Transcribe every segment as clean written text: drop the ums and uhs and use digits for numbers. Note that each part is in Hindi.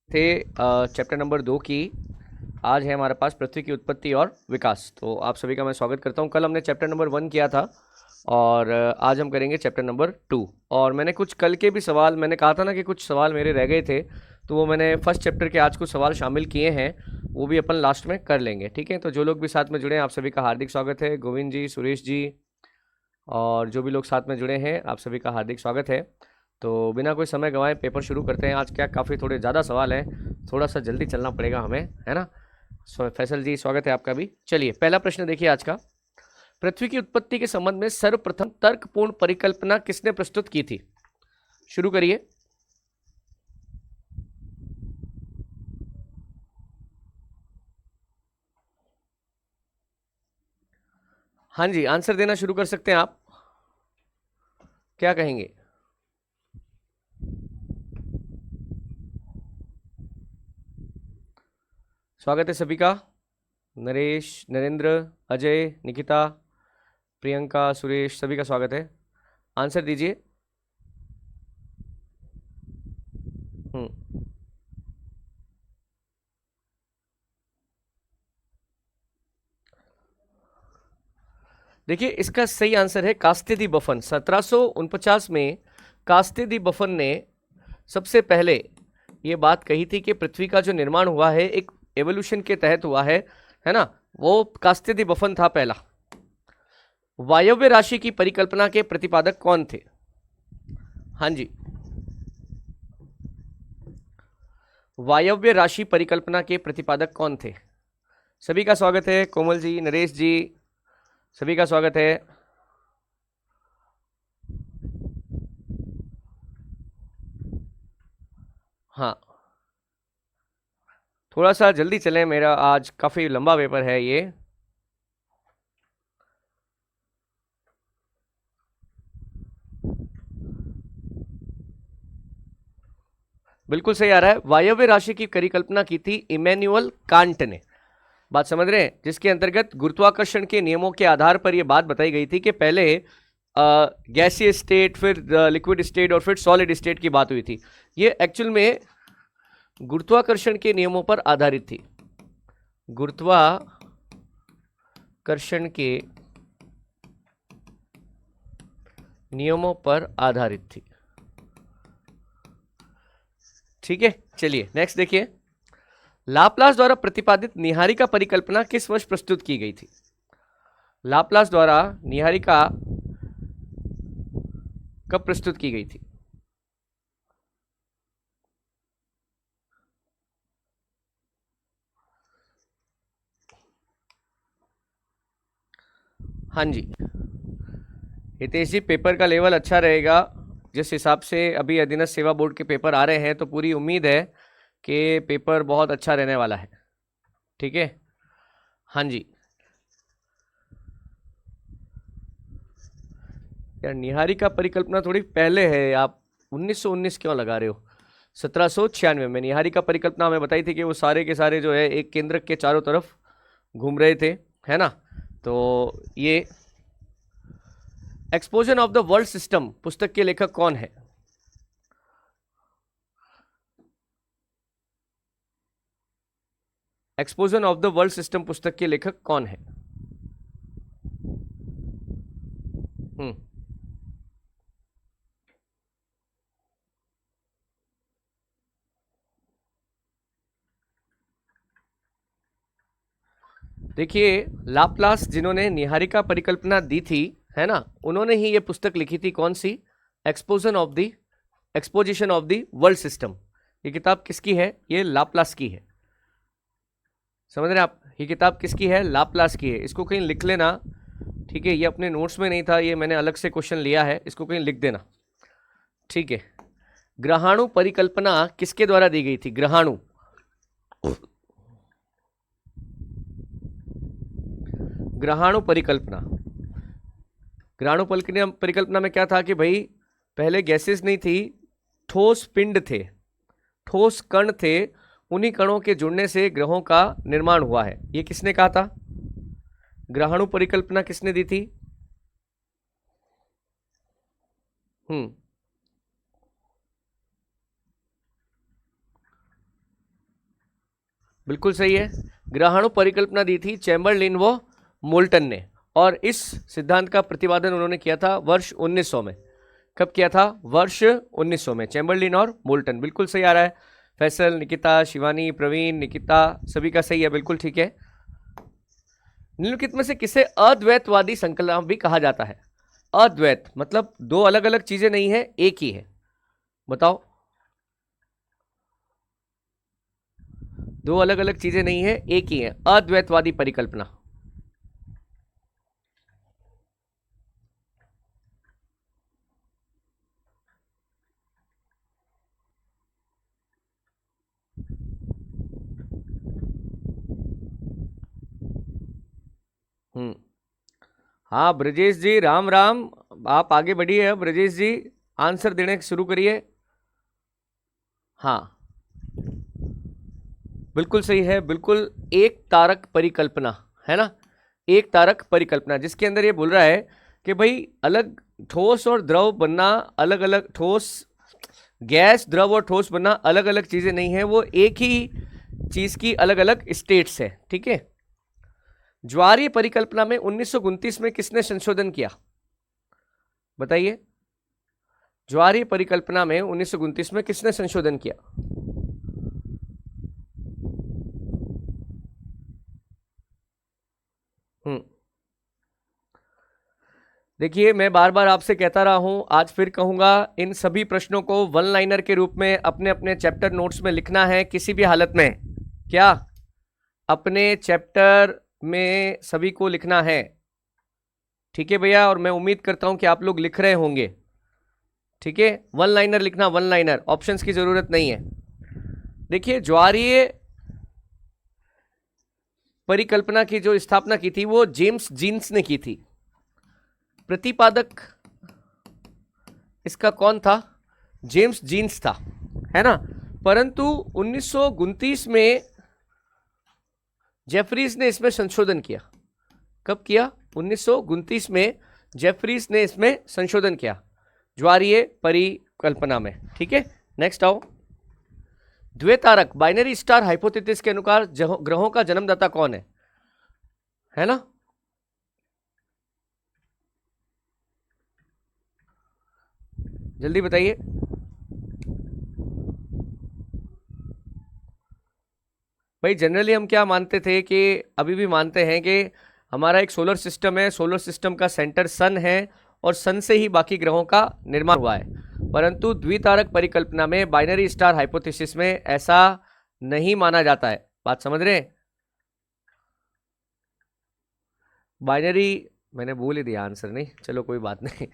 थे चैप्टर नंबर 2 की। आज है हमारे पास पृथ्वी की उत्पत्ति और विकास। तो आप सभी का मैं स्वागत करता हूं। कल हमने चैप्टर नंबर 1 किया था और आज हम करेंगे चैप्टर नंबर 2। और मैंने कुछ कल के भी सवाल, मैंने कहा था ना कि कुछ सवाल मेरे रह गए थे, तो वो मैंने फर्स्ट चैप्टर के आज कुछ सवाल शामिल किए हैं, वो भी अपन लास्ट में कर लेंगे। ठीक है, तो जो लोग भी साथ में जुड़े हैं आप सभी का हार्दिक स्वागत है। गोविंद जी, सुरेश जी और जो भी लोग साथ में जुड़े हैं आप सभी का हार्दिक स्वागत है। तो बिना कोई समय गंवाए पेपर शुरू करते हैं। आज क्या काफ़ी थोड़े ज़्यादा सवाल हैं, थोड़ा सा जल्दी चलना पड़ेगा हमें, है ना। फैसल जी स्वागत है आपका भी। चलिए पहला प्रश्न देखिए आज का। पृथ्वी की उत्पत्ति के संबंध में सर्वप्रथम तर्कपूर्ण परिकल्पना किसने प्रस्तुत की थी? शुरू करिए। हाँ जी, आंसर देना शुरू कर सकते हैं आप। क्या कहेंगे? स्वागत है सभी का। नरेश, नरेंद्र, अजय, निकिता, प्रियंका, सुरेश, सभी का स्वागत है। आंसर दीजिए। हम्म देखिए, इसका सही आंसर है कास्तेदी बफन। 1749 में कास्तेदी बफन ने सबसे पहले ये बात कही थी कि पृथ्वी का जो निर्माण हुआ है एक एवोल्यूशन के तहत हुआ है ना। वो कास्तेदी बफन था पहला। वायव्य राशि की परिकल्पना के प्रतिपादक कौन थे? हाँ जी, वायव्य राशि परिकल्पना के प्रतिपादक कौन थे? सभी का स्वागत है। कोमल जी, नरेश जी, सभी का स्वागत है। हाँ, थोड़ा सा जल्दी चलें, मेरा आज काफी लंबा पेपर है ये। बिल्कुल सही आ रहा है। वायव्य राशि की परिकल्पना की थी इमैनुअल कांट ने। बात समझ रहे हैं? जिसके अंतर्गत गुरुत्वाकर्षण के नियमों के आधार पर यह बात बताई गई थी कि पहले गैसीय स्टेट, फिर लिक्विड स्टेट और फिर सॉलिड स्टेट की बात हुई थी। ये एक्चुअल में गुरुत्वाकर्षण के नियमों पर आधारित थी। गुरुत्वाकर्षण के नियमों पर आधारित थी। ठीक है, चलिए नेक्स्ट देखिए। लाप्लास द्वारा प्रतिपादित निहारिका परिकल्पना किस वर्ष प्रस्तुत की गई थी? लाप्लास द्वारा निहारिका कब प्रस्तुत की गई थी? हाँ जी, हितेश जी, पेपर का लेवल अच्छा रहेगा। जिस हिसाब से अभी अधीनस्थ सेवा बोर्ड के पेपर आ रहे हैं तो पूरी उम्मीद है कि पेपर बहुत अच्छा रहने वाला है। ठीक है, हाँ जी। यार निहारिका परिकल्पना थोड़ी पहले है, आप 1919 क्यों लगा रहे हो? 1796 में निहारिका परिकल्पना हमें बताई थी कि वो सारे के सारे जो है एक केंद्रक के चारों तरफ घूम रहे थे, है ना। तो ये एक्सपोजन ऑफ द वर्ल्ड सिस्टम पुस्तक के लेखक कौन है? एक्सपोजन ऑफ द वर्ल्ड सिस्टम पुस्तक के लेखक कौन है? हम्म देखिए, लाप्लास जिन्होंने निहारिका परिकल्पना दी थी, है ना, उन्होंने ही ये पुस्तक लिखी थी। कौन सी? Exposition of the exposition of the world system. ये किताब किसकी है? ये लाप्लास की है। समझ रहे आप? ये किताब किसकी है? लाप्लास की है। इसको कहीं लिख लेना। ठीक है, ये अपने नोट्स में नहीं था, ये मैंने अलग से क्वेश्चन लिया है, इसको कहीं लिख देना। ठीक है, ग्रहाणु परिकल्पना किसके द्वारा दी गई थी? ग्रहाणु, ग्रहाणु परिकल्पना। ग्रहाणु परिकल्पना में क्या था कि भाई पहले गैसेस नहीं थी, ठोस पिंड थे, ठोस कण थे। उन्हीं कणों के जुड़ने से ग्रहों का निर्माण हुआ है। ये किसने कहा था? ग्रहाणु परिकल्पना किसने दी थी? हम्म बिल्कुल सही है। ग्रहाणु परिकल्पना दी थी चैम्बरलिन व मोल्टन ने, और इस सिद्धांत का प्रतिपादन उन्होंने किया था वर्ष 1900 में। कब किया था? वर्ष 1900 में, चैम्बरलिन और मोल्टन। बिल्कुल सही आ रहा है। फैसल, निकिता, शिवानी, प्रवीण, निकिता, सभी का सही है, बिल्कुल ठीक है। निम्नलिखित में से किसे अद्वैतवादी संकल्प भी कहा जाता है? अद्वैत मतलब दो अलग अलग चीजें नहीं है, एक ही है। बताओ। दो अलग अलग चीजें नहीं है, एक ही है। अद्वैतवादी परिकल्पना। हम्म। हाँ ब्रजेश जी, राम राम। आप आगे बढ़िए। ब्रजेश जी आंसर देने शुरू करिए। हाँ बिल्कुल सही है, बिल्कुल। एक तारक परिकल्पना है ना, एक तारक परिकल्पना, जिसके अंदर ये बोल रहा है कि भाई अलग ठोस और द्रव बनना, अलग अलग ठोस, गैस, द्रव और ठोस बनना अलग अलग चीजें नहीं है, वो एक ही चीज की अलग अलग स्टेट्स है। ठीक है। ज्वारीय परिकल्पना में 1929 में किसने संशोधन किया? बताइए। ज्वारीय परिकल्पना में 1929 में किसने संशोधन किया? हम्म। देखिए, मैं बार बार आपसे कहता रहा हूं, आज फिर कहूंगा, इन सभी प्रश्नों को वन लाइनर के रूप में अपने अपने चैप्टर नोट्स में लिखना है किसी भी हालत में। क्या? अपने चैप्टर में सभी को लिखना है। ठीक है भैया, और मैं उम्मीद करता हूं कि आप लोग लिख रहे होंगे। ठीक है, वन लाइनर लिखना, वन लाइनर, ऑप्शंस की जरूरत नहीं है। देखिए, ज्वारीय परिकल्पना की जो स्थापना की थी वो जेम्स जीन्स ने की थी। प्रतिपादक इसका कौन था? जेम्स जीन्स था, है ना। परंतु 1929 में जेफरीज ने इसमें संशोधन किया। कब किया? 1929 में जेफरीज ने इसमें संशोधन किया, ज्वारीय परिकल्पना में। ठीक है, नेक्स्ट आओ। द्वितारक बाइनरी स्टार हाइपोथेसिस के अनुसार ग्रहों का जन्मदाता कौन है ना? जल्दी बताइए। भाई जनरली हम क्या मानते थे, कि अभी भी मानते हैं कि हमारा एक सोलर सिस्टम है, सोलर सिस्टम का सेंटर सन है, और सन से ही बाकी ग्रहों का निर्माण हुआ है। परंतु द्वितारक परिकल्पना में, बाइनरी स्टार हाइपोथेसिस में ऐसा नहीं माना जाता है। बात समझ रहे हैं? बाइनरी, मैंने बोल ही दिया आंसर, नहीं चलो कोई बात नहीं।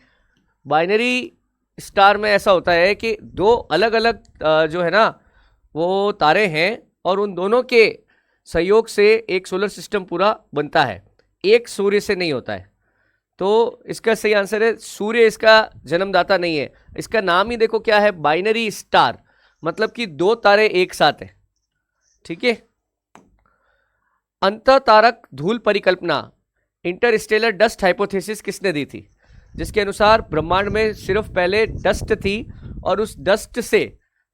बाइनरी स्टार में ऐसा होता है कि दो अलग अलग जो है ना वो तारे हैं, और उन दोनों के सहयोग से एक सोलर सिस्टम पूरा बनता है, एक सूर्य से नहीं होता है। तो इसका सही आंसर है, सूर्य इसका जन्मदाता नहीं है। इसका नाम ही देखो क्या है, बाइनरी स्टार, मतलब कि दो तारे एक साथ हैं। ठीक है। अंत तारक धूल परिकल्पना, इंटरस्टेलर डस्ट हाइपोथेसिस किसने दी थी? जिसके अनुसार ब्रह्मांड में सिर्फ पहले डस्ट थी, और उस डस्ट से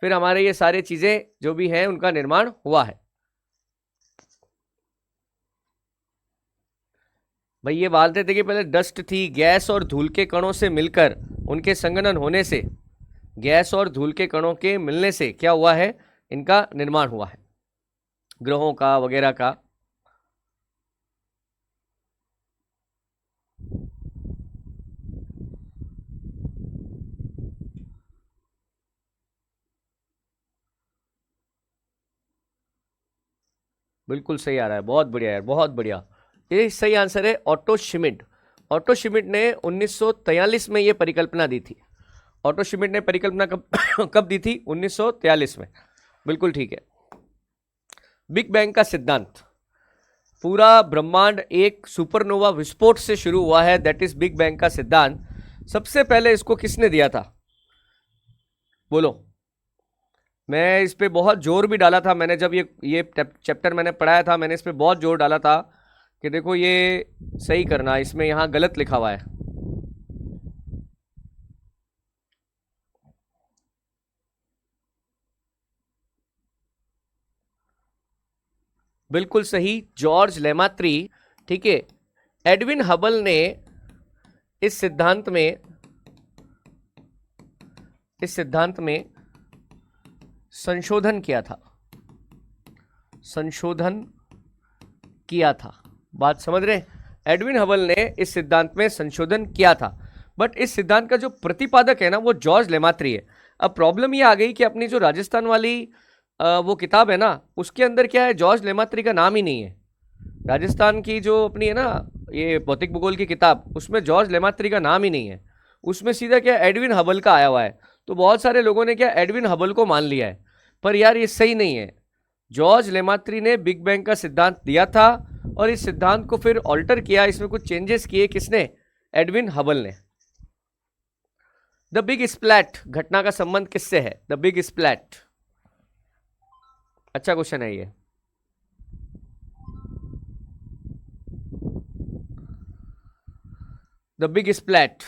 फिर हमारे ये सारे चीजें जो भी हैं उनका निर्माण हुआ है। भाई ये मानते थे कि पहले डस्ट थी, गैस और धूल के कणों से मिलकर, उनके संघनन होने से, गैस और धूल के कणों के मिलने से क्या हुआ है, इनका निर्माण हुआ है, ग्रहों का वगैरह का। बिल्कुल सही आ रहा है, बहुत बढ़िया यार, बहुत बढ़िया। ये सही आंसर है, ऑटो शिमिट। ऑटो शिमिट ने 1943 में ये परिकल्पना दी थी। ऑटो शिमिट ने परिकल्पना कब कब दी थी? 1943 में। बिल्कुल ठीक है। बिग बैंग का सिद्धांत, पूरा ब्रह्मांड एक सुपरनोवा विस्फोट से शुरू हुआ है, दैट इज बिग बैंग का सिद्धांत। सबसे पहले इसको किसने दिया था? बोलो। मैं इस पे बहुत जोर भी डाला था, मैंने जब ये चैप्टर मैंने पढ़ाया था, मैंने इस पे बहुत जोर डाला था कि देखो ये सही करना, इसमें यहां गलत लिखा हुआ है। बिल्कुल सही, जॉर्ज लेमात्री। ठीक है, एडविन हबल ने इस सिद्धांत में संशोधन किया था। बात समझ रहे हैं? एडविन हबल ने इस सिद्धांत में संशोधन किया था, बट इस सिद्धांत का जो प्रतिपादक है ना वो जॉर्ज लेमात्री है। अब प्रॉब्लम ये आ गई कि अपनी जो राजस्थान वाली वो किताब है ना, उसके अंदर क्या है, जॉर्ज लेमात्री का नाम ही नहीं है। राजस्थान की जो अपनी है ना ये भौतिक भूगोल की किताब, उसमें जॉर्ज लेमात्री का नाम ही नहीं है। उसमें सीधा क्या एडविन हबल का आया हुआ है। तो बहुत सारे लोगों ने क्या एडविन हबल को मान लिया है, पर यार ये सही नहीं है। जॉर्ज लेमात्री ने बिग बैंग का सिद्धांत दिया था और इस सिद्धांत को फिर ऑल्टर किया, इसमें कुछ चेंजेस किए। किसने? एडविन हबल ने। द बिग स्प्लैट घटना का संबंध किससे है? द बिग स्प्लैट, अच्छा क्वेश्चन है ये। द बिग स्प्लैट,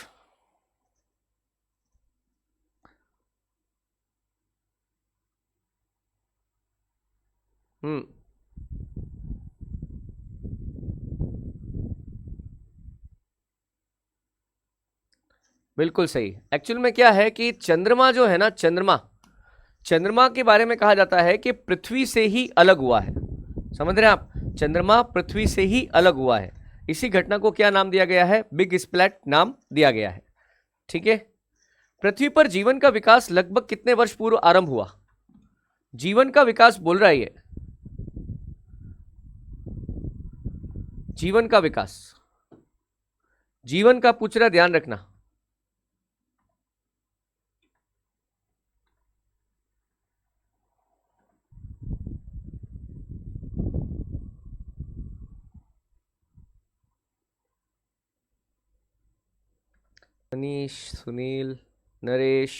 बिल्कुल सही। एक्चुअल में क्या है कि चंद्रमा जो है ना, चंद्रमा के बारे में कहा जाता है कि पृथ्वी से ही अलग हुआ है। समझ रहे हैं आप? चंद्रमा पृथ्वी से ही अलग हुआ है। इसी घटना को क्या नाम दिया गया है? बिग स्प्लैट नाम दिया गया है। ठीक है। पृथ्वी पर जीवन का विकास लगभग कितने वर्ष पूर्व आरंभ हुआ? जीवन का विकास बोल रहा है ये, जीवन का विकास, जीवन का पूछ रहा, ध्यान रखना। मनीष, सुनील, नरेश,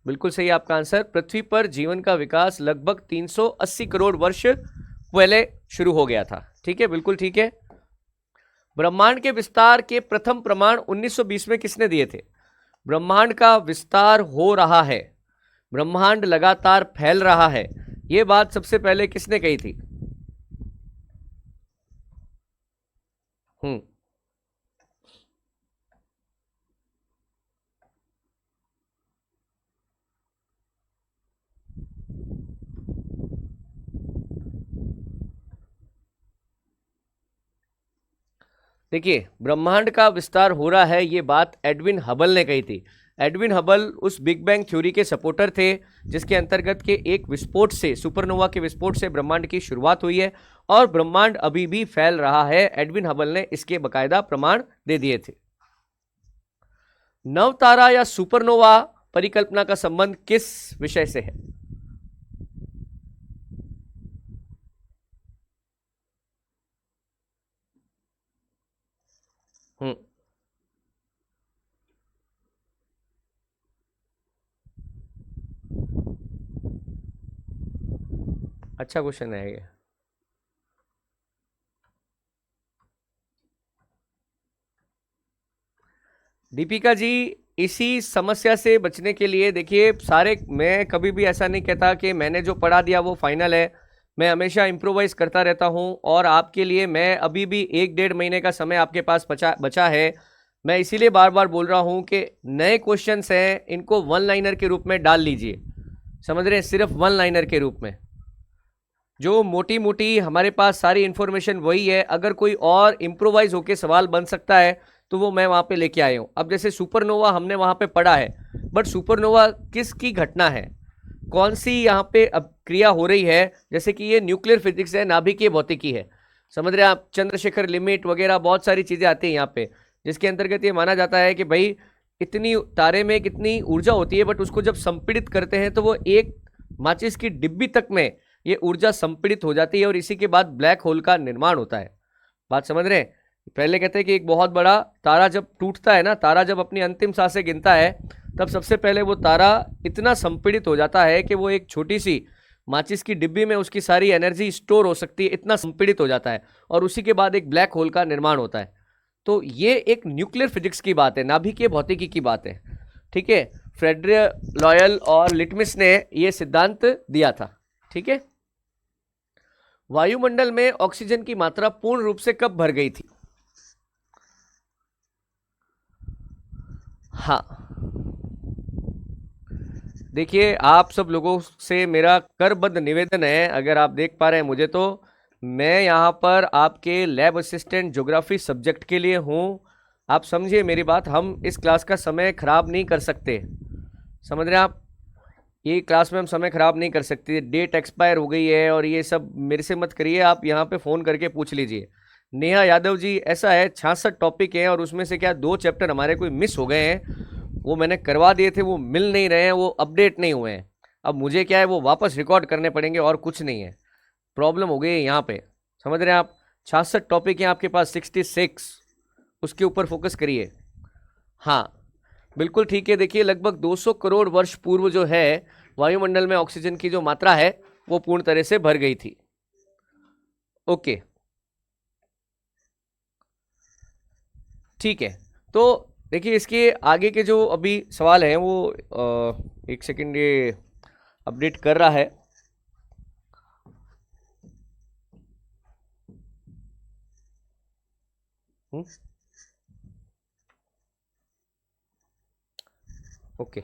बिल्कुल सही आपका आंसर। पृथ्वी पर जीवन का विकास लगभग 380 करोड़ वर्ष पहले शुरू हो गया था। ठीक है, बिल्कुल ठीक है। ब्रह्मांड के विस्तार के प्रथम प्रमाण 1920 में किसने दिए थे? ब्रह्मांड का विस्तार हो रहा है, ब्रह्मांड लगातार फैल रहा है, यह बात सबसे पहले किसने कही थी? देखिए, ब्रह्मांड का विस्तार हो रहा है, ये बात एडविन हबल ने कही थी। एडविन हबल उस बिग बैंग थ्योरी के सपोर्टर थे जिसके अंतर्गत के एक विस्फोट से, सुपरनोवा के विस्फोट से ब्रह्मांड की शुरुआत हुई है और ब्रह्मांड अभी भी फैल रहा है। एडविन हबल ने इसके बकायदा प्रमाण दे दिए थे। नवतारा या सुपरनोवा परिकल्पना का संबंध किस विषय से है? अच्छा क्वेश्चन है ये। दीपिका जी, इसी समस्या से बचने के लिए देखिए, सारे, मैं कभी भी ऐसा नहीं कहता कि मैंने जो पढ़ा दिया वो फाइनल है। मैं हमेशा इम्प्रोवाइज करता रहता हूं और आपके लिए मैं अभी भी 1-1.5 महीने का समय आपके पास बचा है। मैं इसीलिए बार बार बोल रहा हूं कि नए क्वेश्चंस हैं, इनको वन लाइनर के रूप में डाल लीजिए। समझ रहे हैं? सिर्फ वन लाइनर के रूप में। जो मोटी मोटी हमारे पास सारी इंफॉर्मेशन वही है, अगर कोई और इम्प्रोवाइज होके सवाल बन सकता है तो वो मैं वहां पे लेके आया हूं। अब जैसे सुपरनोवा हमने वहां पे पढ़ा है, बट सुपरनोवा किसकी घटना है, कौन सी यहाँ पे अब क्रिया हो रही है? जैसे कि ये न्यूक्लियर फिजिक्स है, नाभिकीय भौतिकी है। समझ रहे हैं आप? चंद्रशेखर लिमिट वगैरह बहुत सारी चीजें आती हैं यहाँ पे, जिसके अंतर्गत ये माना जाता है कि भाई इतनी तारे में कितनी ऊर्जा होती है, बट उसको जब संपीड़ित करते हैं तो वो एक माचिस की डिब्बी तक में ये ऊर्जा संपीड़ित हो जाती है और इसी के बाद ब्लैक होल का निर्माण होता है। बात समझ रहे हैं? पहले कहते हैं कि एक बहुत बड़ा तारा जब टूटता है ना, तारा जब अपनी अंतिम सांसें गिनता है, तब सबसे पहले वो तारा इतना संपीड़ित हो जाता है कि वो एक छोटी सी माचिस की डिब्बी में उसकी सारी एनर्जी स्टोर हो सकती है, इतना संपीड़ित हो जाता है और उसी के बाद एक ब्लैक होल का निर्माण होता है। तो ये एक न्यूक्लियर फिजिक्स की बात है, नाभिकीय भौतिकी की बात है। ठीक है, फ्रेडरिक लॉयल और लिटमिस ने यह सिद्धांत दिया था। ठीक है, वायुमंडल में ऑक्सीजन की मात्रा पूर्ण रूप से कब भर गई थी? हाँ, देखिए आप सब लोगों से मेरा करबद्ध निवेदन है, अगर आप देख पा रहे हैं मुझे, तो मैं यहाँ पर आपके लैब असिस्टेंट ज्योग्राफी सब्जेक्ट के लिए हूँ। आप समझिए मेरी बात, हम इस क्लास का समय खराब नहीं कर सकते, समझ रहे हैं आप? ये क्लास में हम समय खराब नहीं कर सकते, डेट एक्सपायर हो गई है और ये सब मेरे से मत करिए, आप यहाँ पे फ़ोन करके पूछ लीजिए। नेहा यादव जी, ऐसा है 66 टॉपिक हैं और उसमें से क्या 2 चैप्टर हमारे कोई मिस हो गए हैं, वो मैंने करवा दिए थे, वो मिल नहीं रहे हैं, वो अपडेट नहीं हुए हैं। अब मुझे क्या है, वो वापस रिकॉर्ड करने पड़ेंगे और कुछ नहीं है, प्रॉब्लम हो गई है यहाँ पे, समझ रहे हैं आप? 66 टॉपिक हैं आपके पास, 66, उसके ऊपर फोकस करिए। हाँ, बिल्कुल ठीक है। देखिए लगभग 200 करोड़ वर्ष पूर्व जो है वायुमंडल में ऑक्सीजन की जो मात्रा है वो पूर्ण तरह से भर गई थी। ओके, ठीक है। तो देखिए इसके आगे के जो अभी सवाल हैं वो एक सेकंड, ये अपडेट कर रहा है। ओके,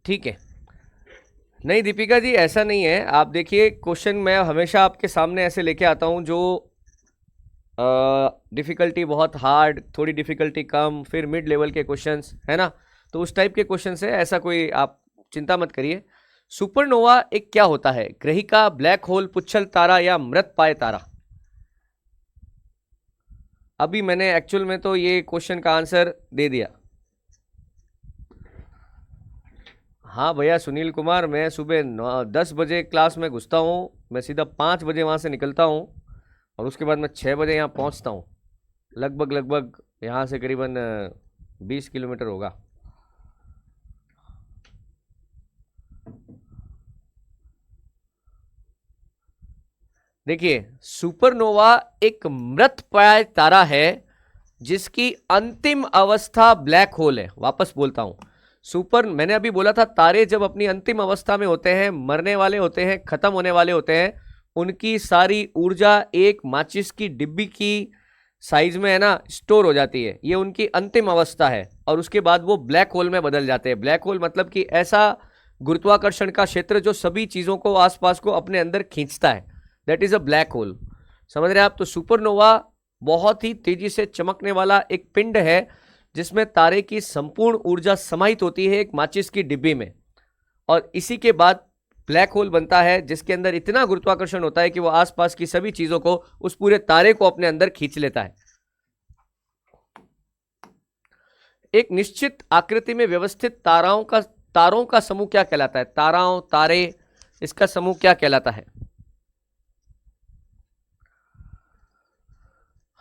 ठीक है। नहीं दीपिका जी, ऐसा नहीं है, आप देखिए क्वेश्चन मैं हमेशा आपके सामने ऐसे लेके आता हूँ जो डिफ़िकल्टी बहुत हार्ड, थोड़ी डिफ़िकल्टी कम, फिर मिड लेवल के क्वेश्चंस, है ना? तो उस टाइप के क्वेश्चन है, ऐसा कोई आप चिंता मत करिए। सुपरनोवा एक क्या होता है? ग्रहिका, ब्लैक होल, पुच्छल तारा या मृत पाय तारा? अभी मैंने एक्चुअल में तो ये क्वेश्चन का आंसर दे दिया। हाँ भैया सुनील कुमार, मैं सुबह 10 बजे क्लास में घुसता हूँ, मैं सीधा 5 बजे वहाँ से निकलता हूँ और उसके बाद मैं 6 बजे यहाँ पहुँचता हूँ। लगभग लगभग यहाँ से करीबन 20 किलोमीटर होगा। देखिए सुपरनोवा एक मृतप्राय तारा है जिसकी अंतिम अवस्था ब्लैक होल है। वापस बोलता हूं, मैंने अभी बोला था तारे जब अपनी अंतिम अवस्था में होते हैं, मरने वाले होते हैं, खत्म होने वाले होते हैं, उनकी सारी ऊर्जा एक माचिस की डिब्बी की साइज में है ना स्टोर हो जाती है, ये उनकी अंतिम अवस्था है और उसके बाद वो ब्लैक होल में बदल जाते हैं। ब्लैक होल मतलब कि ऐसा गुरुत्वाकर्षण का क्षेत्र जो सभी चीजों को आसपास को अपने अंदर खींचता है, that is a black hole, समझ रहे हैं आप? तो सुपरनोवा बहुत ही तेजी से चमकने वाला एक पिंड है जिसमें तारे की संपूर्ण ऊर्जा समाहित होती है एक माचिस की डिब्बी में, और इसी के बाद ब्लैक होल बनता है जिसके अंदर इतना गुरुत्वाकर्षण होता है कि वो आसपास की सभी चीजों को, उस पूरे तारे को अपने अंदर खींच लेता है। एक निश्चित आकृति में व्यवस्थित तारों का समूह क्या कहलाता है? तारे, इसका समूह क्या कहलाता है?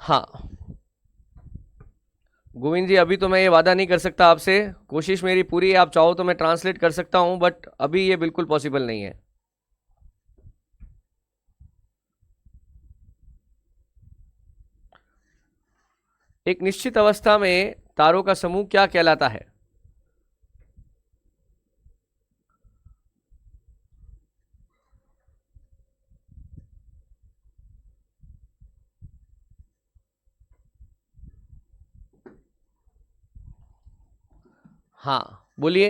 हाँ गोविंद जी, अभी तो मैं ये वादा नहीं कर सकता आपसे, कोशिश मेरी पूरी है, आप चाहो तो मैं ट्रांसलेट कर सकता हूं, बट अभी ये बिल्कुल पॉसिबल नहीं है। एक निश्चित अवस्था में तारों का समूह क्या कहलाता है? हाँ बोलिए।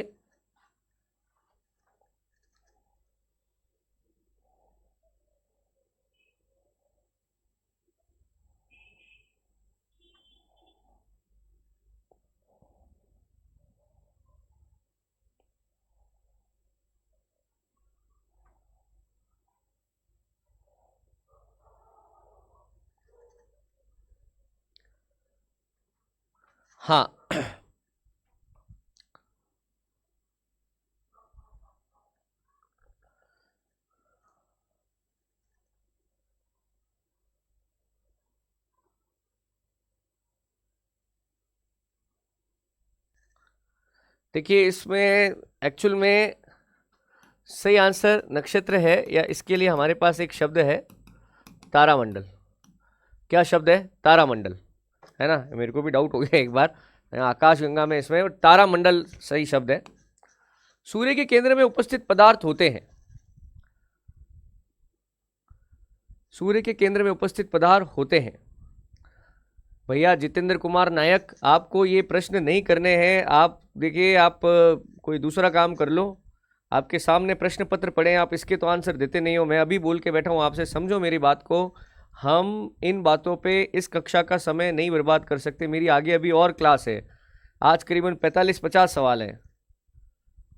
हाँ देखिए इसमें एक्चुअल में सही आंसर नक्षत्र है, या इसके लिए हमारे पास एक शब्द है तारामंडल। क्या शब्द है? तारामंडल, है ना? मेरे को भी डाउट हो गया एक बार, आकाश गंगा में इसमें तारामंडल सही शब्द है। सूर्य के केंद्र में उपस्थित पदार्थ होते हैं, सूर्य के केंद्र में उपस्थित पदार्थ होते हैं। भैया जितेंद्र कुमार नायक, आपको ये प्रश्न नहीं करने हैं। आप देखिए, आप कोई दूसरा काम कर लो। आपके सामने प्रश्न पत्र पड़े हैं, आप इसके तो आंसर देते नहीं हो। मैं अभी बोल के बैठा हूँ आपसे, समझो मेरी बात को। हम इन बातों पे इस कक्षा का समय नहीं बर्बाद कर सकते। मेरी आगे अभी और क्लास है, आज करीबन 45-50 सवाल हैं।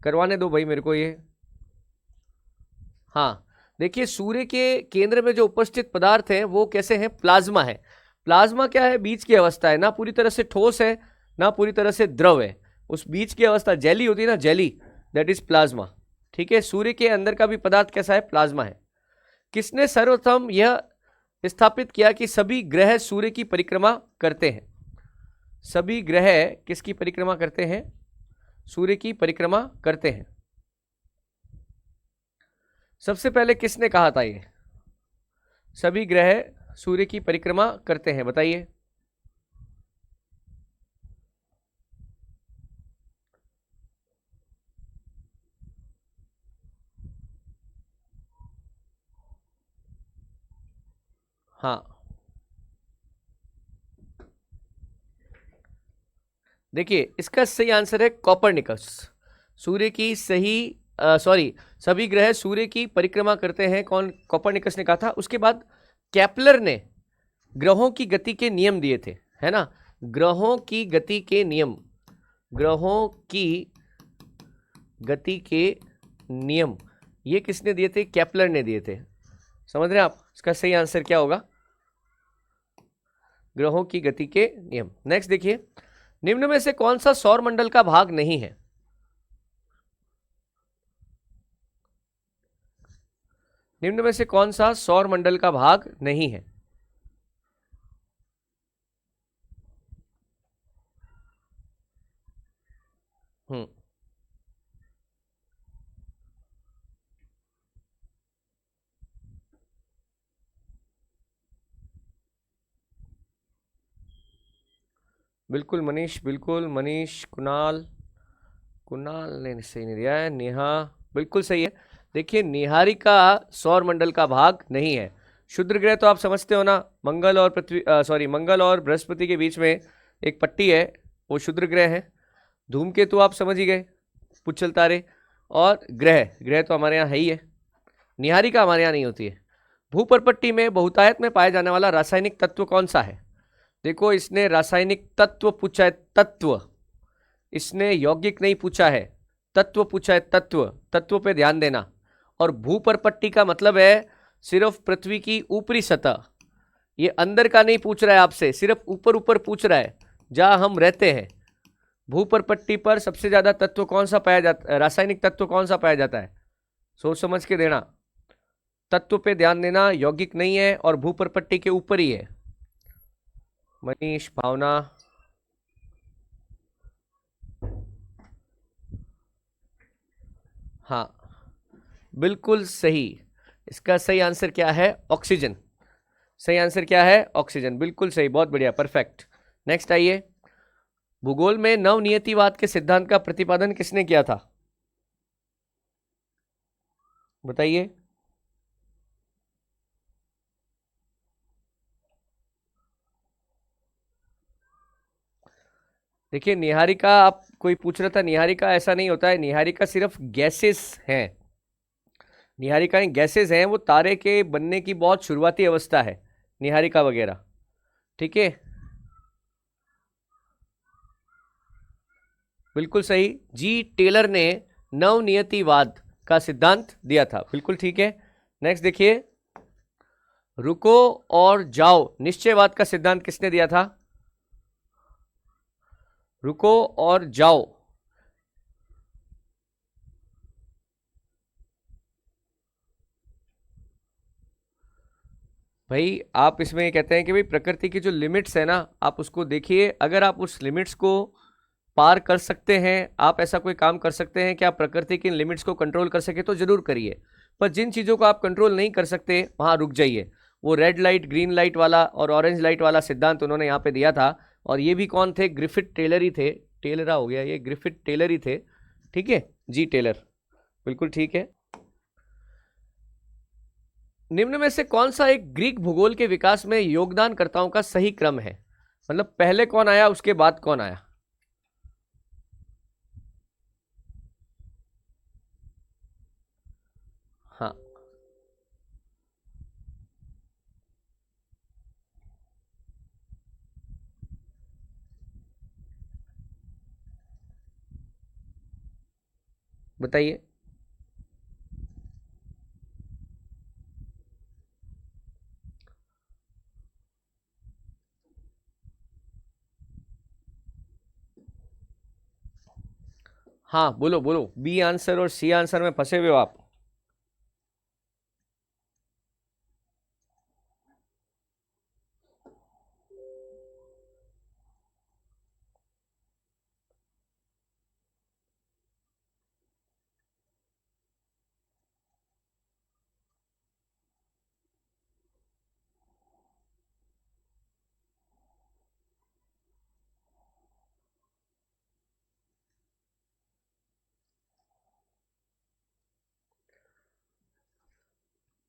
करवाने दो भाई मेरे को ये। हाँ देखिए, सूर्य के केंद्र में जो उपस्थित पदार्थ है वो कैसे हैं? प्लाज्मा है। प्लाज्मा क्या है? बीच की अवस्था है, ना पूरी तरह से ठोस है ना पूरी तरह से द्रव है। उस बीच की अवस्था जेली होती है ना, जेली, दैट इज प्लाज्मा। ठीक है, सूर्य के अंदर का भी पदार्थ कैसा है? प्लाज्मा है। किसने सर्वप्रथम यह स्थापित किया कि सभी ग्रह सूर्य की परिक्रमा करते हैं? सभी ग्रह किसकी परिक्रमा करते हैं? सूर्य की परिक्रमा करते हैं। सबसे पहले किसने कहा था ये सभी ग्रह सूर्य की परिक्रमा करते हैं? बताइए। हाँ देखिए, इसका सही आंसर है कॉपरनिकस। सूर्य की सभी ग्रह सूर्य की परिक्रमा करते हैं, कौन? कॉपरनिकस ने कहा था। उसके बाद केपलर ने ग्रहों की गति के नियम दिए थे, है ना? ग्रहों की गति के नियम, ग्रहों की गति के नियम ये किसने दिए थे? केपलर ने दिए थे। समझ रहे हैं आप? इसका सही आंसर क्या होगा? ग्रहों की गति के नियम। नेक्स्ट देखिए, निम्न में से कौन सा सौर मंडल का भाग नहीं है? निम्न में से कौन सा सौर मंडल का भाग नहीं है? बिल्कुल मनीष, बिल्कुल मनीष। कुणाल, कुणाल ने सही नहीं दिया है। नेहा बिल्कुल सही है। देखिए, निहारिका सौर मंडल का भाग नहीं है। क्षुद्र ग्रह तो आप समझते हो ना, मंगल और मंगल और बृहस्पति के बीच में एक पट्टी है, वो क्षुद्र ग्रह है। धूमकेतु आप समझ ही गए, पुच्छल तारे। और ग्रह, ग्रह तो हमारे यहाँ है ही है। निहारिका हमारे यहाँ नहीं होती है। भूपर्पट्टी में बहुतायत में पाया जाने वाला रासायनिक तत्व कौन सा है? देखो, इसने रासायनिक तत्व पूछा है, तत्व। इसने यौगिक नहीं पूछा है, तत्व पूछा है, तत्व। तत्व पे ध्यान देना। और भूपर्पट्टी का मतलब है सिर्फ पृथ्वी की ऊपरी सतह। ये अंदर का नहीं पूछ रहा है आपसे, सिर्फ ऊपर ऊपर पूछ रहा है, जहां हम रहते हैं। भूपर्पट्टी पर सबसे ज्यादा तत्व कौन सा पाया जाता है? रासायनिक तत्व कौन सा पाया जाता है? सोच समझ के देना। तत्व पे ध्यान देना, यौगिक नहीं है और भूपर्पट्टी के ऊपर ही है। मनीष, भावना, हाँ बिल्कुल सही। इसका सही आंसर क्या है? ऑक्सीजन। सही आंसर क्या है? ऑक्सीजन। बिल्कुल सही, बहुत बढ़िया, परफेक्ट। नेक्स्ट आइए, भूगोल में नवनियतिवाद के सिद्धांत का प्रतिपादन किसने किया था? बताइए। देखिए, निहारिका, आप कोई पूछ रहा था, निहारिका ऐसा नहीं होता है। निहारिका सिर्फ गैसेस हैं। निहारिकाएं गैसेस हैं, वो तारे के बनने की बहुत शुरुआती अवस्था है, निहारिका वगैरह। ठीक है, बिल्कुल सही। जी टेलर ने नवनियतिवाद का सिद्धांत दिया था, बिल्कुल ठीक है। नेक्स्ट देखिए, रुको और जाओ निश्चयवाद का सिद्धांत किसने दिया था? रुको और जाओ। भाई आप इसमें कहते हैं कि भाई प्रकृति की जो लिमिट्स है ना, आप उसको देखिए। अगर आप उस लिमिट्स को पार कर सकते हैं, आप ऐसा कोई काम कर सकते हैं कि आप प्रकृति की लिमिट्स को कंट्रोल कर सके, तो जरूर करिए। पर जिन चीज़ों को आप कंट्रोल नहीं कर सकते, वहाँ रुक जाइए। वो रेड लाइट, ग्रीन लाइट वाला और ऑरेंज लाइट वाला सिद्धांत उन्होंने यहाँ पे दिया था। और ये भी कौन थे? ग्रिफिथ टेलर ही थे। टेलरा हो गया ये, ग्रिफिथ टेलर ही थे। ठीक है, जी टेलर, बिल्कुल ठीक है। निम्न में से कौन सा एक ग्रीक भूगोल के विकास में योगदानकर्ताओं का सही क्रम है? मतलब पहले कौन आया, उसके बाद कौन आया? हाँ, बताइए। हाँ, बोलो बोलो, बी आंसर और सी आंसर में फंसे हुए हो आप।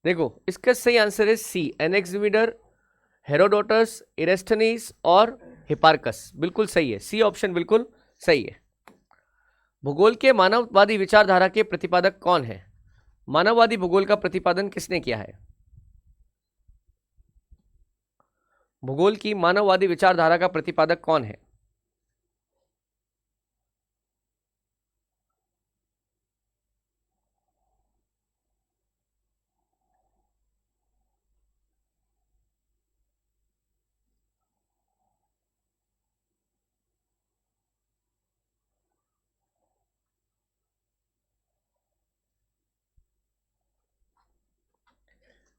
देखो, इसका सही आंसर है सी, एनेक्सिमीडर, हेरोडोटस, इरेस्थनीस और हिपार्कस। बिल्कुल सही है, सी ऑप्शन बिल्कुल सही है। भूगोल के मानववादी विचारधारा के प्रतिपादक कौन है? मानववादी भूगोल का प्रतिपादन किसने किया है? भूगोल की मानववादी विचारधारा का प्रतिपादक कौन है?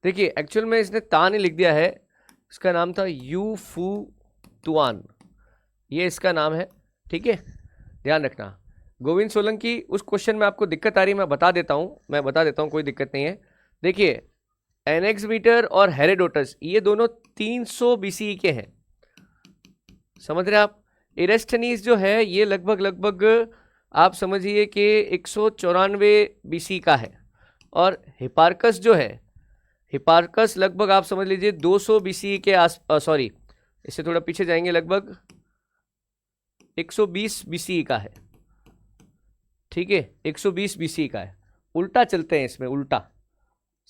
देखिए, एक्चुअल में इसने तान ही लिख दिया है। इसका नाम था यू फू तुआन, ये इसका नाम है। ठीक है, ध्यान रखना। गोविंद सोलंकी, उस क्वेश्चन में आपको दिक्कत आ रही है, मैं बता देता हूँ, कोई दिक्कत नहीं है। देखिए, एनेक्समीटर और हेरोडोटस ये दोनों 300 बीसीई के हैं, समझ रहे आप। इरेस्थनीस जो है ये लगभग लगभग आप समझिए कि 194 बीसी का है। और हिपार्कस जो है, हिपार्कस लगभग आप समझ लीजिए 200 बीसी के आस, सॉरी इससे थोड़ा पीछे जाएंगे, लगभग 120 बीसी का है। ठीक है, 120 बीसी का है। उल्टा चलते हैं इसमें, उल्टा,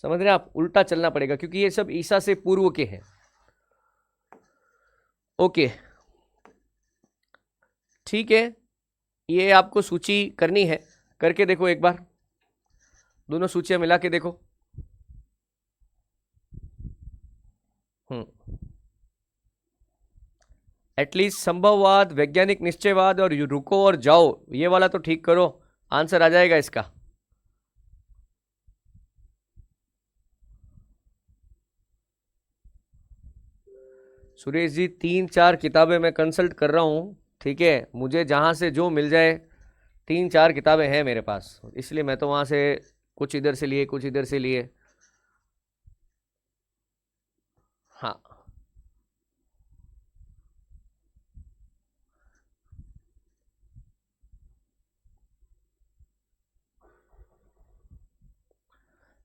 समझ रहे हैं आप, उल्टा चलना पड़ेगा क्योंकि ये सब ईसा से पूर्व के हैं। ओके, ठीक है, ये आपको सूची करनी है, करके देखो एक बार, दोनों सूचियां मिला के देखो। एटलीस्ट संभववाद, वैज्ञानिक निश्चयवाद और रुको और जाओ, ये वाला तो ठीक करो, आंसर आ जाएगा इसका। सुरेश जी, 3-4 किताबें मैं कंसल्ट कर रहा हूँ, ठीक है, मुझे जहाँ से जो मिल जाए, 3-4 किताबें हैं मेरे पास, इसलिए मैं तो वहाँ से कुछ इधर से लिए, कुछ इधर से लिए। हाँ,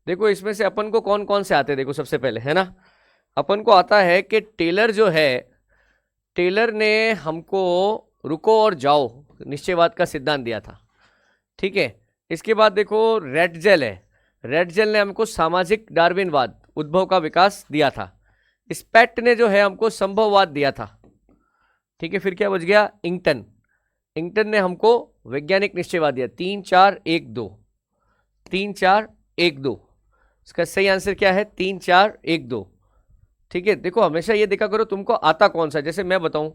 देखो इसमें से अपन को कौन कौन से आते हैं, देखो सबसे पहले है ना, अपन को आता है कि टेलर जो है, टेलर ने हमको रुको और जाओ निश्चयवाद का सिद्धांत दिया था। ठीक है, इसके बाद देखो रेडजेल है, रेडजेल ने हमको सामाजिक डार्विनवाद, उद्भव का विकास दिया था। स्पेक्ट ने जो है हमको संभववाद दिया था। ठीक है, फिर क्या बच गया, इंगटन, इंगटन ने हमको वैज्ञानिक निश्चयवाद दिया। 3-4-1-2, 3-4-1-2, इसका सही आंसर क्या है, 3-4-1-2। ठीक है, देखो हमेशा ये देखा करो तुमको आता कौन सा, जैसे मैं बताऊं,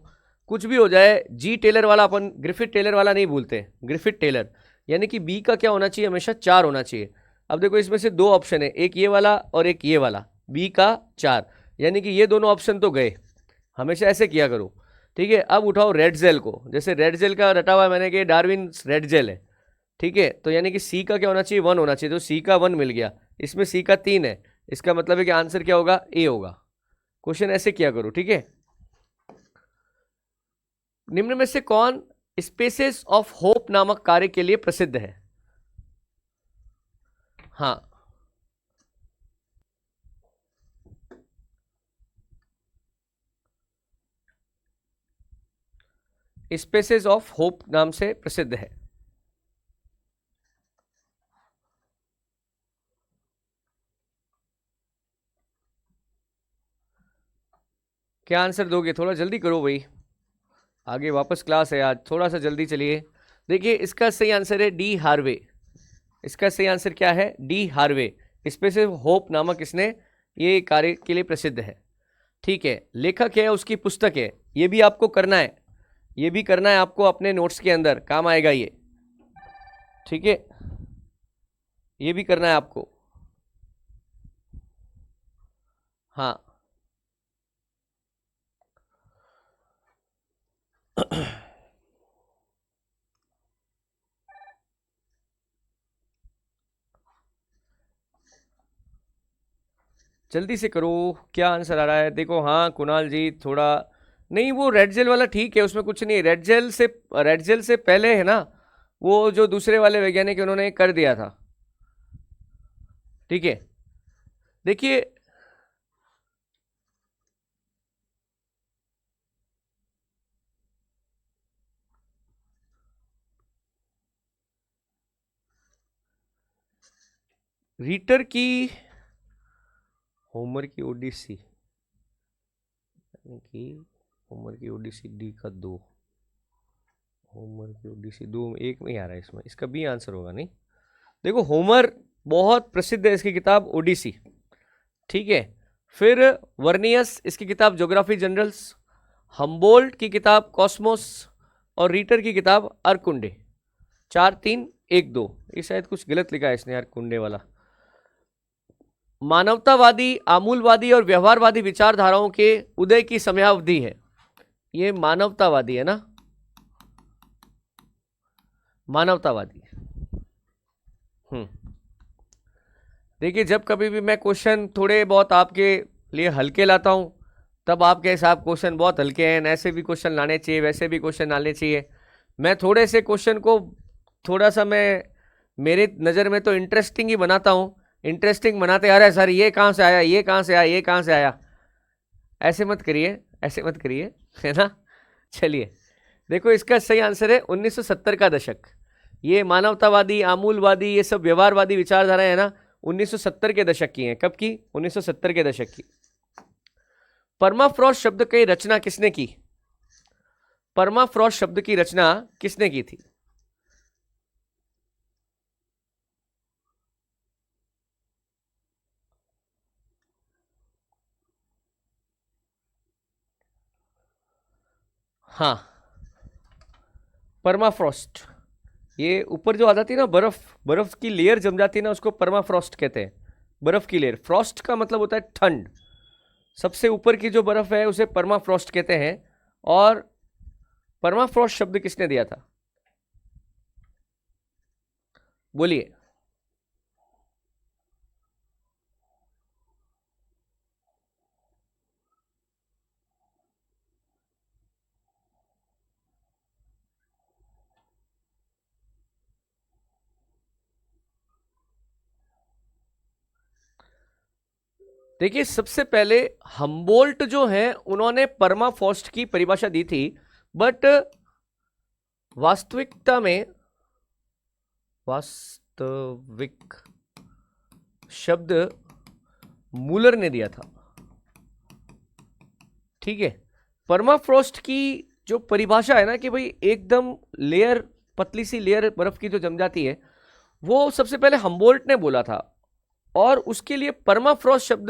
कुछ भी हो जाए, जी टेलर वाला अपन ग्रिफिथ टेलर वाला नहीं भूलते, ग्रिफिथ टेलर, यानी कि बी का क्या होना चाहिए, हमेशा 4 होना चाहिए। अब देखो इसमें से 2 ऑप्शन है, एक ये वाला और एक ये वाला, बी का 4, यानी कि ये दोनों ऑप्शन तो गए, हमेशा ऐसे किया करो। ठीक है, अब उठाओ रेड जेल को, जैसे रेड जेल का रटा हुआ है मैंने कि डार्विन रेड जेल है। ठीक है, तो यानी कि सी का क्या होना चाहिए, 1 होना चाहिए, तो सी का 1 मिल गया, इसमें सी का 3 है, इसका मतलब है कि आंसर क्या होगा, ए होगा। क्वेश्चन ऐसे किया करो, ठीक है। निम्न में से कौन स्पेसेस ऑफ होप नामक कार्य के लिए प्रसिद्ध है? हाँ, स्पेसेस ऑफ होप नाम से प्रसिद्ध है? क्या आंसर दोगे? थोड़ा जल्दी करो भाई, आगे वापस क्लास है आज, थोड़ा सा जल्दी चलिए। देखिए इसका सही आंसर है डी हार्वे। इसका सही आंसर क्या है? D Harvey. Spaces of hope नामक इसने ये कार्य के लिए प्रसिद्ध है। ठीक है, लेखक है, उसकी पुस्तक है, ये भी आपको करना है, ये भी करना है आपको अपने नोट्स के अंदर, काम आएगा ये। ठीक है, ये भी करना है आपको। हाँ जल्दी से करो, क्या आंसर आ रहा है देखो। हाँ कुणाल जी थोड़ा, नहीं वो रेड जेल वाला ठीक है, उसमें कुछ नहीं। रेड जेल से पहले है ना, वो जो दूसरे वाले वैज्ञानिक उन्होंने कर दिया था। ठीक है, देखिए रीटर की, होमर की ओडिसी, यानी कि होमर की ओडिसी डी का 2, होमर की ओडिसी 2 एक में ही आ रहा है, इसमें इसका बी आंसर होगा नहीं। देखो होमर बहुत प्रसिद्ध है, इसकी किताब ओडिसी। ठीक है, फिर वर्नियस, इसकी किताब ज्योग्राफी जनरल्स, हम्बोल्ट की किताब कॉस्मोस, और रीटर की किताब अरकुंडे। 4 3 1 2, ये शायद कुछ गलत लिखा है इसने यार, कुंडे वाला। मानवतावादी, आमूलवादी और व्यवहारवादी विचारधाराओं के उदय की समयावधि है। ये मानवतावादी है ना, मानवतावादी। देखिए जब कभी भी मैं क्वेश्चन थोड़े बहुत आपके लिए हल्के लाता हूं, तब आपके हिसाब क्वेश्चन बहुत हल्के हैं, ऐसे भी क्वेश्चन लाने चाहिए, वैसे भी क्वेश्चन लाने चाहिए। मैं थोड़े से क्वेश्चन को थोड़ा सा, मैं मेरे नज़र में तो इंटरेस्टिंग ही बनाता हूँ। इंटरेस्टिंग बनाते अरे सर ये कहाँ से आया, ये कहाँ से आया, ये कहाँ से आया, ऐसे मत करिए, ऐसे मत करिए, है ना। चलिए देखो इसका सही आंसर है 1970 का दशक। ये मानवतावादी, आमूलवादी, ये सब व्यवहारवादी विचारधारा है ना, 1970 के दशक की हैं। कब की? 1970 के दशक की। परमाफ्रॉस्ट शब्द की रचना किसने की? परमाफ्रॉस्ट शब्द की रचना किसने की थी? हाँ, परमाफ्रॉस्ट, ये ऊपर जो आ जाती है ना बर्फ, बर्फ की लेयर जम जाती है ना, उसको परमाफ्रॉस्ट कहते हैं। बर्फ की लेयर, फ्रॉस्ट का मतलब होता है ठंड, सबसे ऊपर की जो बर्फ है उसे परमाफ्रॉस्ट कहते हैं। और परमाफ्रॉस्ट शब्द किसने दिया था? बोलिए। देखिए सबसे पहले हम्बोल्ट जो है उन्होंने परमाफ्रॉस्ट की परिभाषा दी थी, बट वास्तविकता में, वास्तविक शब्द मूलर ने दिया था। ठीक है, परमाफ्रॉस्ट की जो परिभाषा है ना कि भाई एकदम लेयर, पतली सी लेयर बर्फ की जो जम जाती है, वो सबसे पहले हम्बोल्ट ने बोला था। और उसके लिए परमाफ्रॉस्ट शब्द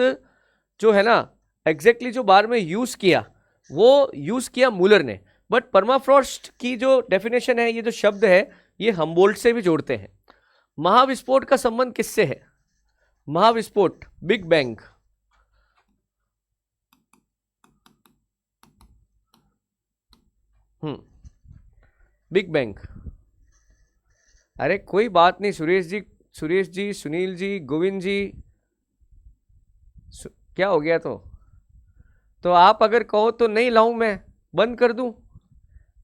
जो है ना, एग्जैक्टली जो बार में यूज किया, वो यूज किया मूलर ने। बट परमाफ्रॉस्ट की जो डेफिनेशन है, ये जो शब्द है, ये हम्बोल्ट से भी जोड़ते हैं। महाविस्फोट का संबंध किससे है? महाविस्फोट, बिग बैंग, बिग बैंग। अरे कोई बात नहीं सुरेश जी, सुरेश जी, सुनील जी, गोविंद जी, क्या हो गया? तो आप अगर कहो तो नहीं लाऊं, मैं बंद कर दूं?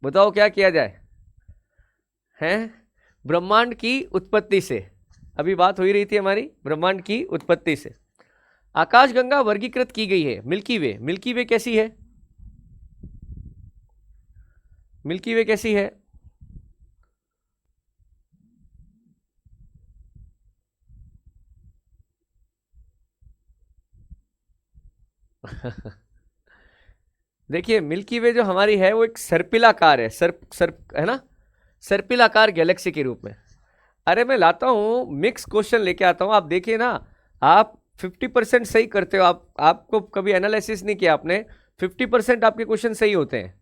बताओ क्या किया जाए? हैं? ब्रह्मांड की उत्पत्ति से, अभी बात हो ही रही थी हमारी ब्रह्मांड की उत्पत्ति से। आकाशगंगा वर्गीकृत की गई है मिल्की वे। मिल्की वे कैसी है? मिल्की वे कैसी है? देखिए मिल्की वे जो हमारी है वो एक सर्पिलाकार है, सर्प है ना, सर्पिलाकार गैलेक्सी के रूप में। अरे मैं लाता हूँ मिक्स क्वेश्चन लेके आता हूँ, आप देखिए ना, आप 50% सही करते हो, आपको कभी एनालिसिस नहीं किया आपने, 50% आपके क्वेश्चन सही होते हैं।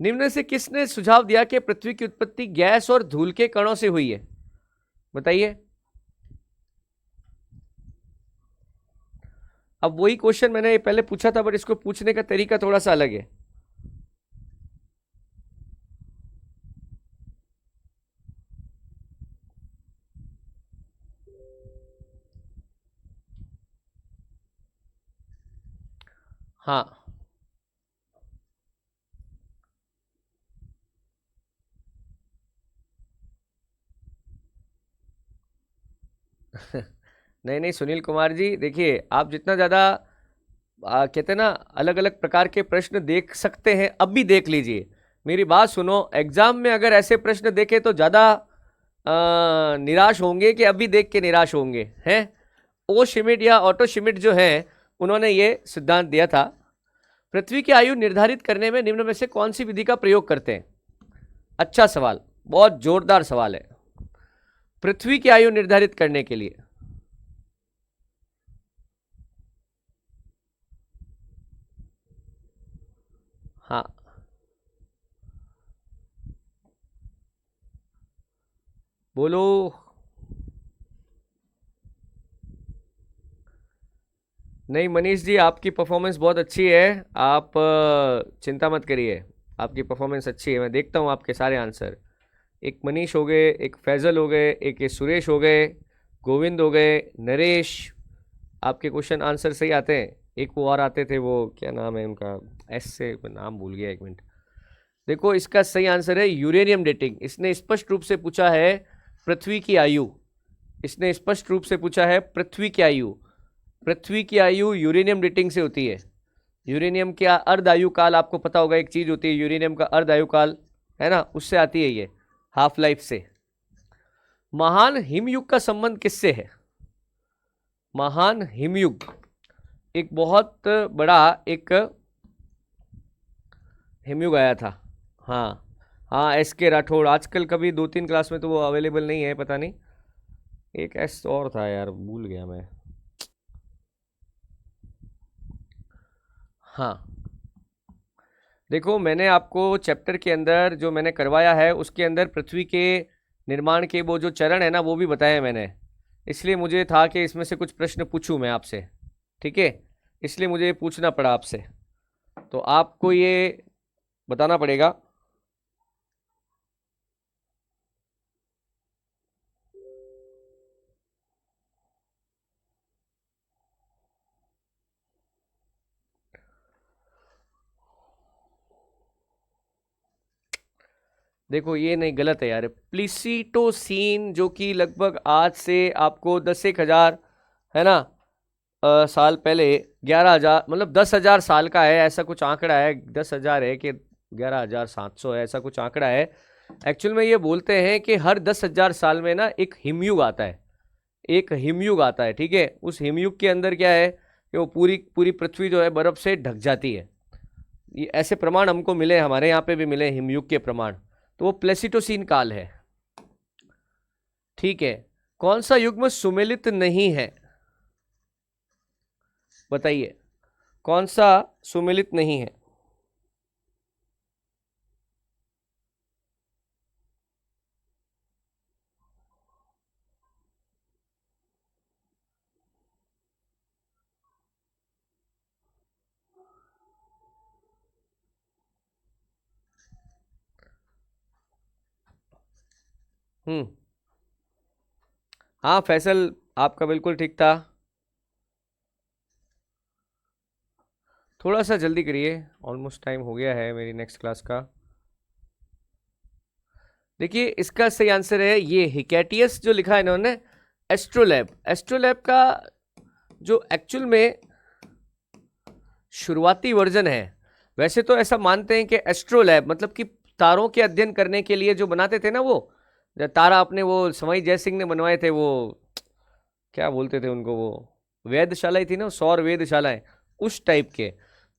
निम्न से किसने सुझाव दिया कि पृथ्वी की उत्पत्ति गैस और धूल के कणों से हुई है? बताइए। अब वही क्वेश्चन मैंने पहले पूछा था, बट इसको पूछने का तरीका थोड़ा सा अलग है। हाँ। नहीं नहीं सुनील कुमार जी, देखिए आप जितना ज़्यादा कहते हैं ना अलग अलग प्रकार के प्रश्न देख सकते हैं, अब भी देख लीजिए, मेरी बात सुनो, एग्जाम में अगर ऐसे प्रश्न देखे तो ज़्यादा निराश होंगे कि अभी देख के निराश होंगे हैं। ओ शिमिट या ऑटो शिमिट जो है उन्होंने ये सिद्धांत दिया था। पृथ्वी की आयु निर्धारित करने में निम्न में से कौन सी विधि का प्रयोग करते हैं? अच्छा सवाल, बहुत जोरदार सवाल है। पृथ्वी की आयु निर्धारित करने के लिए हाँ, बोलो। नहीं मनीष जी, आपकी परफॉर्मेंस बहुत अच्छी है, आप चिंता मत करिए, आपकी परफॉर्मेंस अच्छी है, मैं देखता हूँ आपके सारे आंसर। एक मनीष हो गए, एक फैजल हो गए, एक ये सुरेश हो गए, गोविंद हो गए, नरेश, आपके क्वेश्चन आंसर सही आते हैं। एक वो और आते थे, वो क्या नाम है उनका, एस से नाम भूल गया, एक मिनट। देखो इसका सही आंसर है यूरेनियम डेटिंग। इसने स्पष्ट रूप से पूछा है पृथ्वी की आयु, इसने स्पष्ट रूप से पूछा है पृथ्वी की आयु। पृथ्वी की आयु यूरेनियम डेटिंग से होती है। यूरेनियम का अर्ध आयु काल आपको पता होगा, एक चीज होती है यूरेनियम का अर्ध आयु काल, है ना, उससे आती है ये, हाफ लाइफ से। महान हिमयुग का संबंध किससे है? महान हिमयुग एक बहुत बड़ा एक हिमयुग आया था। हाँ हाँ, एस के राठौड़, आजकल कभी 2-3 क्लास में तो वो अवेलेबल नहीं है, पता नहीं, एक एस और था यार, भूल गया मैं। हाँ, देखो मैंने आपको चैप्टर के अंदर जो मैंने करवाया है उसके अंदर पृथ्वी के निर्माण के वो जो चरण है ना वो भी बताए मैंने, इसलिए मुझे था कि इसमें से कुछ प्रश्न पूछूं मैं आपसे, ठीक है, इसलिए मुझे पूछना पड़ा आपसे, तो आपको ये बताना पड़ेगा। देखो ये नहीं, गलत है यार, प्लीसीटोसीन जो कि लगभग आज से आपको 10,000 है ना साल पहले, 11,000 मतलब 10,000 साल का है, ऐसा कुछ आंकड़ा है, 10,000 है कि 11,700 है, ऐसा कुछ आंकड़ा है। एक्चुअल में ये बोलते हैं कि हर 10,000 साल में ना एक हिमयुग आता है, एक हिमयुग आता है, ठीक है। उस हिमयुग के अंदर क्या है कि वो पूरी पूरी पृथ्वी जो है बर्फ से ढक जाती है। ये ऐसे प्रमाण हमको मिले, हमारे यहाँ पे भी मिले हिमयुग के प्रमाण, तो वो प्लेसिटोसीन काल है, ठीक है। कौन सा युग्म सुमेलित नहीं है? बताइए, कौन सा सुमेलित नहीं है? हम्म, हाँ फैसल, आपका बिल्कुल ठीक था, थोड़ा सा जल्दी करिए, ऑलमोस्ट टाइम हो गया है मेरी नेक्स्ट क्लास का। देखिए इसका सही आंसर है ये हिकैटियस, जो लिखा है इन्होंने, एस्ट्रोलैब। एस्ट्रोलैब का जो एक्चुअल में शुरुआती वर्जन है वैसे तो ऐसा मानते हैं कि एस्ट्रोलैब मतलब कि तारों के अध्ययन करने के लिए जो बनाते थे ना, वो तारा अपने वो सवाई जयसिंह ने बनवाए थे, वो क्या बोलते थे उनको, वो वेधशालाएं थी ना, सौर वेधशालाएं, उस टाइप के।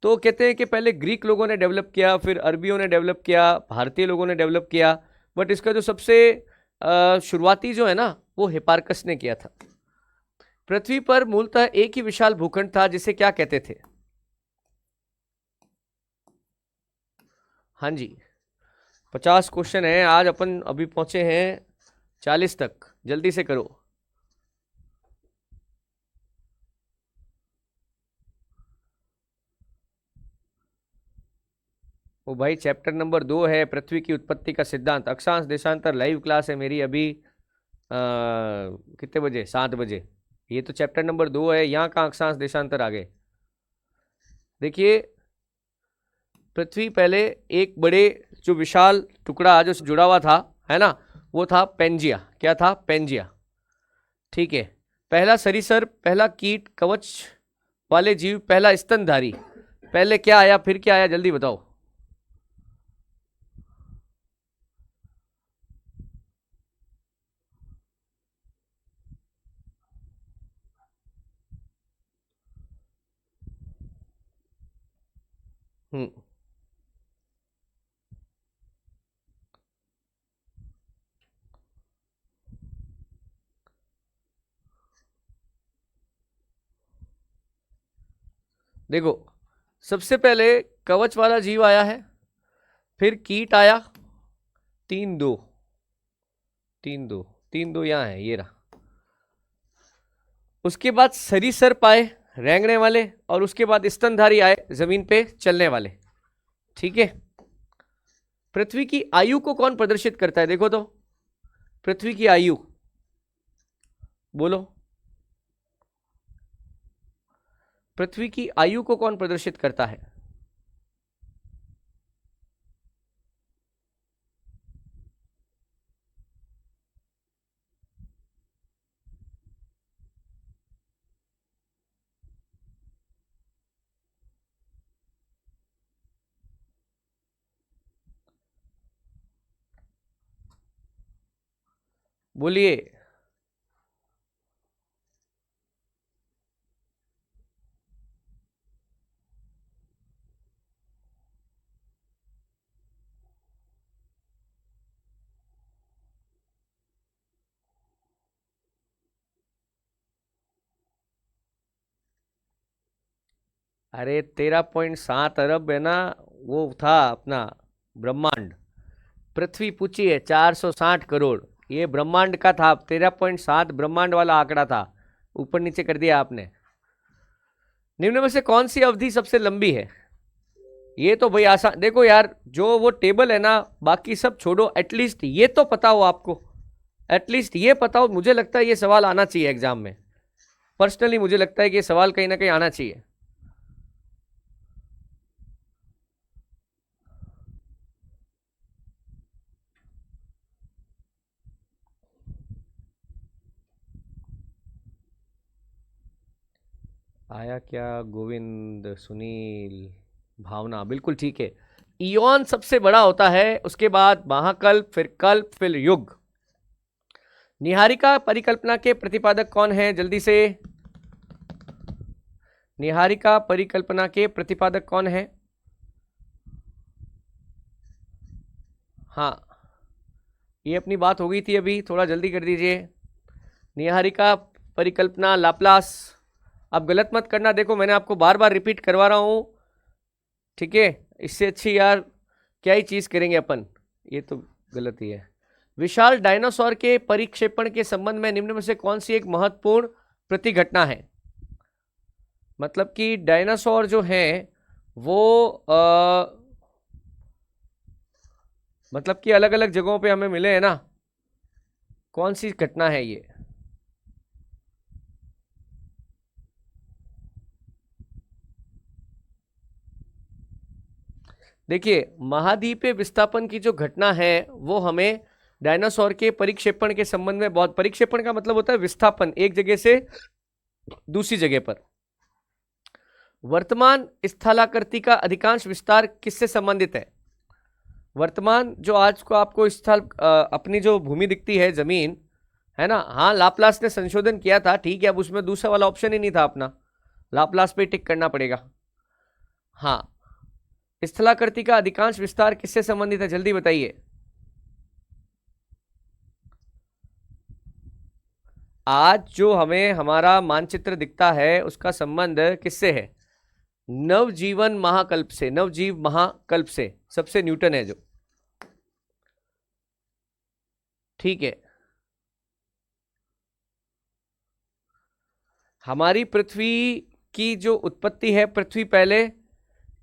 तो कहते हैं कि पहले ग्रीक लोगों ने डेवलप किया, फिर अरबियों ने डेवलप किया, भारतीय लोगों ने डेवलप किया, बट इसका जो सबसे शुरुआती जो है ना, वो हिपार्कस ने किया था। पृथ्वी पर मूलतः एक ही विशाल भूखंड था जिसे क्या कहते थे? हाँ जी, 50 क्वेश्चन है आज, अपन अभी पहुंचे हैं 40 तक, जल्दी से करो। ओ भाई, चैप्टर नंबर 2 है पृथ्वी की उत्पत्ति का सिद्धांत, अक्षांश देशांतर, लाइव क्लास है मेरी अभी कितने बजे, 7 बजे। ये तो चैप्टर नंबर 2 है, यहाँ कहाँ अक्षांश देशांतर आ गए। देखिए, पृथ्वी पहले एक बड़े जो विशाल टुकड़ा जो जुड़ा हुआ था, है ना, वो था पेंजिया। क्या था? पेंजिया। ठीक है। पहला सरीसर, पहला कीट, कवच वाले जीव, पहला स्तनधारी, पहले क्या आया फिर क्या आया, जल्दी बताओ। हम्म देखो, सबसे पहले कवच वाला जीव आया है, फिर कीट आया, 3 2, 3 2, 3 2 यहाँ है, ये रहा। उसके बाद सरीसृप आए, रेंगने वाले, और उसके बाद स्तनधारी आए, जमीन पे चलने वाले। ठीक है। पृथ्वी की आयु को कौन प्रदर्शित करता है, देखो तो, पृथ्वी की आयु बोलो, पृथ्वी की आयु को कौन प्रदर्शित करता है? बोलिए। अरे 13.7 अरब है ना, वो था अपना ब्रह्मांड। पृथ्वी पूछी है 460 करोड़, ये ब्रह्मांड का था। 13.7 ब्रह्मांड वाला आंकड़ा था, ऊपर नीचे कर दिया आपने। निम्न में से कौन सी अवधि सबसे लंबी है? ये तो भाई आसान, देखो यार, जो वो टेबल है ना, बाकी सब छोड़ो, एटलीस्ट ये तो पता हो आपको, एटलीस्ट ये पता हो। मुझे लगता है ये सवाल आना चाहिए एग्जाम में, पर्सनली मुझे लगता है कि ये सवाल कहीं ना कहीं आना चाहिए। आया क्या? गोविंद, सुनील, भावना, बिल्कुल ठीक है। ईयॉन सबसे बड़ा होता है, उसके बाद महाकल्प, फिर कल्प, फिर युग। निहारिका परिकल्पना के प्रतिपादक कौन है, जल्दी से। निहारिका परिकल्पना के प्रतिपादक कौन है? हाँ, ये अपनी बात हो गई थी अभी, थोड़ा जल्दी कर दीजिए। निहारिका परिकल्पना, लाप्लास। अब गलत मत करना, देखो मैंने आपको बार बार रिपीट करवा रहा हूं, ठीक है। इससे अच्छी यार क्या ही चीज करेंगे अपन, ये तो गलत ही है। विशाल डायनासोर के परिक्षेपण के संबंध में निम्न में से कौन सी एक महत्वपूर्ण प्रतिघटना है? मतलब कि डायनासोर जो है वो मतलब कि अलग अलग जगहों पे हमें मिले हैं ना, कौन सी घटना है ये? देखिए, महाद्वीपीय विस्थापन की जो घटना है वो हमें डायनासोर के परिक्षेपण के संबंध में बहुत, परिक्षेपण का मतलब होता है विस्थापन एक जगह से दूसरी जगह पर, वर्तमान स्थलाकृति का अधिकांश विस्तार किससे संबंधित है? वर्तमान जो आज को आपको स्थल अपनी जो भूमि दिखती है, जमीन है ना, हाँ लाप्लास ने संशोधन किया था, ठीक है, अब उसमें दूसरा वाला ऑप्शन ही नहीं था अपना, लाप्लास पे टिक करना पड़ेगा। हाँ, स्थलाकृति का अधिकांश विस्तार किससे संबंधित है, जल्दी बताइए। आज जो हमें हमारा मानचित्र दिखता है उसका संबंध किससे है? नवजीवन महाकल्प से, नवजीव महाकल्प से, सबसे न्यूटन है जो, ठीक है। हमारी पृथ्वी की जो उत्पत्ति है, पृथ्वी पहले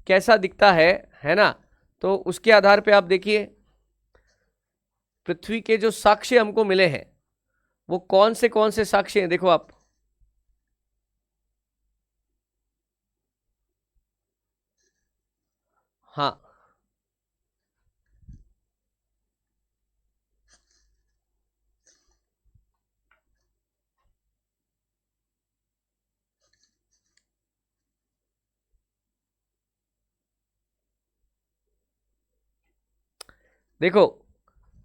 कैसा दिखता है ना, तो उसके आधार पे आप देखिए पृथ्वी के जो साक्ष्य हमको मिले हैं वो कौन से साक्ष्य हैं, देखो आप। हाँ, देखो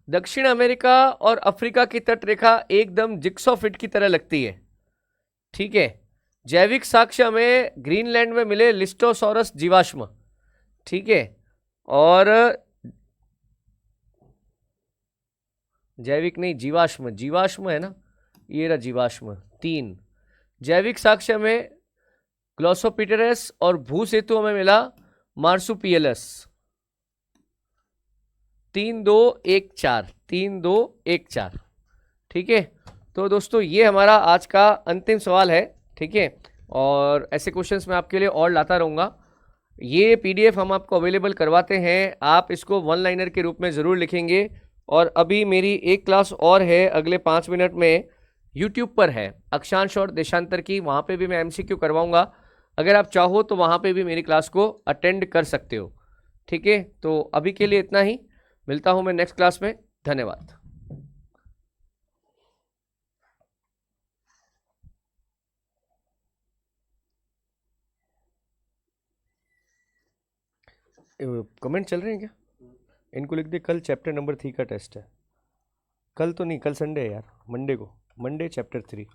दक्षिण अमेरिका और अफ्रीका की तटरेखा एकदम जिक्सॉ फिट की तरह लगती है, ठीक है। जैविक साक्ष्य हमें ग्रीनलैंड में मिले लिस्टोसॉरस जीवाश्म, ठीक है। और जैविक नहीं, जीवाश्म, जीवाश्म है ना, ये रहा जीवाश्म। 3 जैविक साक्ष्य में ग्लोसोपिटेरस और भू सेतु हमें मिला मार्सुपियलस। 3 2 1 4, 3 2 1 4, ठीक है। तो दोस्तों ये हमारा आज का अंतिम सवाल है, ठीक है। और ऐसे क्वेश्चंस मैं आपके लिए और लाता रहूँगा। ये पीडीएफ हम आपको अवेलेबल करवाते हैं, आप इसको वन लाइनर के रूप में ज़रूर लिखेंगे। और अभी मेरी एक क्लास और है अगले 5 मिनट में, यूट्यूब पर है, अक्षांश और देशांतर की, वहाँ पे भी मैं एमसीक्यू करवाऊँगा। अगर आप चाहो तो वहाँ पे भी मेरी क्लास को अटेंड कर सकते हो, ठीक है। तो अभी के लिए इतना ही, मिलता हूँ मैं नेक्स्ट क्लास में। धन्यवाद। कमेंट चल रहे हैं क्या? इनको लिख दे, कल चैप्टर नंबर 3 का टेस्ट है। कल तो नहीं, कल संडे है यार, मंडे को, मंडे चैप्टर 3।